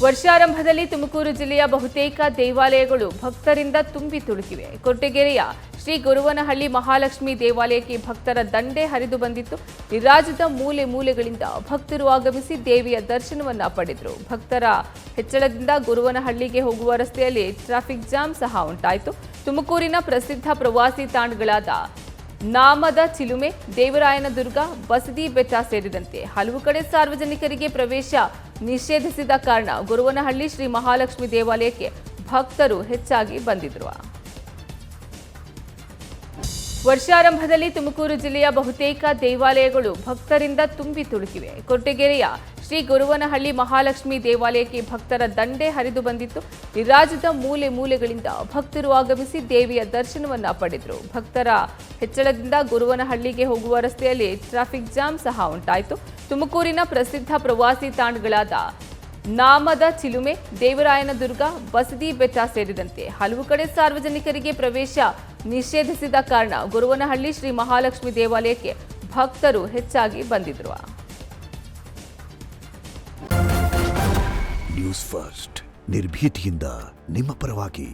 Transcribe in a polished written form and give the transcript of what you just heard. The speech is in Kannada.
ವರ್ಷಾರಂಭದಲ್ಲಿ ತುಮಕೂರು ಜಿಲ್ಲೆಯ ಬಹುತೇಕ ದೇವಾಲಯಗಳು ಭಕ್ತರಿಂದ ತುಂಬಿ ತುಳುಕಿವೆ. ಕೊರಟಗೆರೆಯ ಶ್ರೀ ಗುರುವನಹಳ್ಳಿ ಮಹಾಲಕ್ಷ್ಮಿ ದೇವಾಲಯಕ್ಕೆ ಭಕ್ತರ ದಂಡೆ ಹರಿದು ಬಂದಿತ್ತು. ರಾಜ್ಯದ ಮೂಲೆ ಮೂಲೆಗಳಿಂದ ಭಕ್ತರು ಆಗಮಿಸಿ ದೇವಿಯ ದರ್ಶನವನ್ನ ಪಡೆದರು. ಭಕ್ತರ ಹೆಚ್ಚಳದಿಂದ ಗುರುವನಹಳ್ಳಿಗೆ ಹೋಗುವ ರಸ್ತೆಯಲ್ಲಿ ಟ್ರಾಫಿಕ್ ಜಾಮ್ ಸಹ ಉಂಟಾಯಿತು. ತುಮಕೂರಿನ ಪ್ರಸಿದ್ಧ ಪ್ರವಾಸಿ ತಾಣಗಳಾದ ನಾಮದ ಚಿಲುಮೆ, ದೇವರಾಯನದುರ್ಗ, ಬಸದಿ ಬೆಟ್ಟ ಸೇರಿದಂತೆ ಹಲವು ಕಡೆ ಸಾರ್ವಜನಿಕರಿಗೆ ಪ್ರವೇಶ ನಿಷೇಧಿಸಿದ ಕಾರಣ ಗುರುವನಹಳ್ಳಿ ಶ್ರೀ ಮಹಾಲಕ್ಷ್ಮಿ ದೇವಾಲಯಕ್ಕೆ ಭಕ್ತರು ಹೆಚ್ಚಾಗಿ ಬಂದಿದ್ದರು. ವರ್ಷಾರಂಭದಲ್ಲಿ ತುಮಕೂರು ಜಿಲ್ಲೆಯ ಬಹುತೇಕ ದೇವಾಲಯಗಳು ಭಕ್ತರಿಂದ ತುಂಬಿ ತುಳುಕಿವೆ. ಕೊರಟಗೆರೆಯ ಶ್ರೀ ಗುರುವನಹಳ್ಳಿ ಮಹಾಲಕ್ಷ್ಮಿ ದೇವಾಲಯಕ್ಕೆ ಭಕ್ತರ ದಂಡೆ ಹರಿದು ಬಂದಿತ್ತು. ರಾಜ್ಯದ ಮೂಲೆ ಮೂಲೆಗಳಿಂದ ಭಕ್ತರು ಆಗಮಿಸಿ ದೇವಿಯ ದರ್ಶನವನ್ನ ಪಡೆದರು. ಭಕ್ತರ ಹೆಚ್ಚಳದಿಂದ ಗುರುವನಹಳ್ಳಿಗೆ ಹೋಗುವ ರಸ್ತೆಯಲ್ಲಿ ಟ್ರಾಫಿಕ್ ಜಾಮ್ ಸಹ ಉಂಟಾಯಿತು. ತುಮಕೂರಿನ ಪ್ರಸಿದ್ಧ ಪ್ರವಾಸಿ ತಾಣಗಳಾದ ನಾಮದ ಚಿಲುಮೆ, ದೇವರಾಯನದುರ್ಗ, ಬಸದಿ ಬೆಟ್ಟ ಸೇರಿದಂತೆ ಹಲವು ಕಡೆ ಸಾರ್ವಜನಿಕರಿಗೆ ಪ್ರವೇಶ ನಿಷೇಧಿಸಿದ ಕಾರಣ ಗುರುವನಹಳ್ಳಿ ಶ್ರೀ ಮಹಾಲಕ್ಷ್ಮಿ ದೇವಾಲಯಕ್ಕೆ ಭಕ್ತರು ಹೆಚ್ಚಾಗಿ ಬಂದಿದ್ದರು. ನ್ಯೂಸ್ ಫಸ್ಟ್ ನಿರ್ಭೀತಿಯಿಂದ ನಿಮ್ಮ ಪರವಾಗಿ.